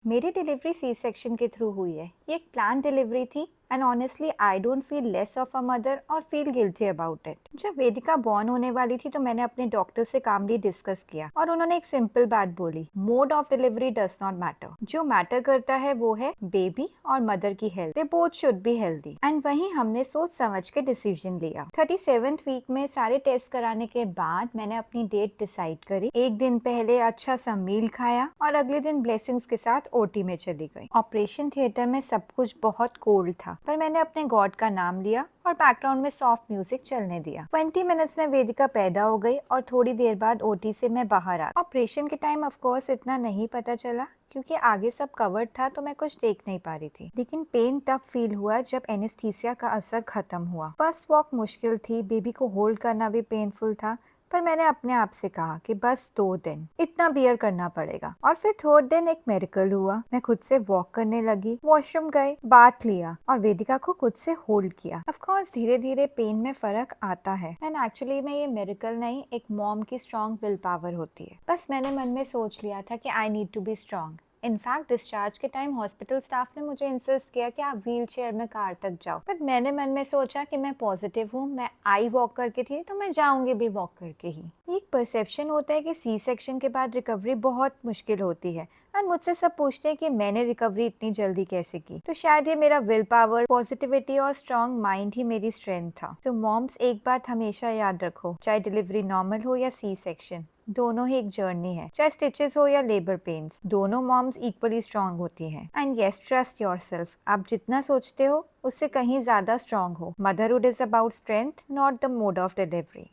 मेरी delivery C section के through हुई है। ये एक प्लान डिलीवरी थी and honestly I don't feel less of a mother और फील गिल्टी अबाउट इट। जब वेदिका बॉर्न होने वाली थी तो मैंने अपने डॉक्टर से कामली डिस्कस किया और उन्होंने एक सिंपल बात बोली, mode of delivery does not matter. जो मैटर करता है वो है बेबी और मदर की health. They both should be healthy. And वहीं हमने सोच समझ के डिसीजन लिया। 37th वीक में सारे टेस्ट कराने के बाद मैंने अपनी डेट डिसाइड करी। एक दिन पहले अच्छा सा मील खाया और अगले दिन ब्लेसिंग्स के साथ ओटी में चली गई। ऑपरेशन थिएटर में सब कुछ बहुत कोल्ड था, पर मैंने अपने गॉड का नाम लिया और बैकग्राउंड में सॉफ्ट म्यूजिक चलने दिया। 20 मिनट्स में वेदिका पैदा हो गई और थोड़ी देर बाद ओटी से मैं बाहर आ। ऑपरेशन के टाइम ऑफ कोर्स इतना नहीं पता चला क्योंकि आगे सब कवर्ड था तो मैं कुछ देख नहीं पा रही थी, लेकिन पेन तब फील हुआ जब एनेस्थीसिया का असर खत्म हुआ। फर्स्ट वॉक मुश्किल थी, बेबी को होल्ड करना भी पेनफुल था, पर मैंने अपने आप से कहा कि बस 2 दिन इतना बियर करना पड़ेगा। और फिर थर्ड दिन एक मेरिकल हुआ। मैं खुद से वॉक करने लगी, वॉशरूम गई, बाथ लिया और वेदिका को खुद से होल्ड किया। ऑफ कोर्स धीरे धीरे पेन में फर्क आता है एंड एक्चुअली में ये मेरिकल नहीं, एक मॉम की स्ट्रॉन्ग विल पावर होती है। बस मैंने मन में सोच लिया था कि I need to be strong. In fact discharge के टाइम हॉस्पिटल स्टाफ ने मुझे इंसिस्ट किया कि आप व्हील चेयर में कार तक जाओ, पर मैंने मन में सोचा कि मैं पॉजिटिव हूँ, मैं आई वॉक करके थी तो मैं जाऊंगी भी वॉक करके ही। एक परसेप्शन होता है कि सी सेक्शन के बाद रिकवरी बहुत मुश्किल होती है एंड मुझसे सब पूछते हैं कि मैंने रिकवरी इतनी जल्दी कैसे की। तो शायद ये मेरा विल पावर, पॉजिटिविटी और स्ट्रॉन्ग माइंड ही मेरी स्ट्रेंथ था। तो मॉम्स एक बात हमेशा याद रखो, चाहे डिलीवरी नॉर्मल हो या सी सेक्शन, दोनों ही एक जर्नी है। चाहे स्टिचेस हो या लेबर पेन्स, दोनों मॉम्स इक्वली स्ट्रांग होती हैं। And yes, trust yourself. आप जितना सोचते हो उससे कहीं ज्यादा स्ट्रांग हो। Motherhood is about strength, not the mode of delivery.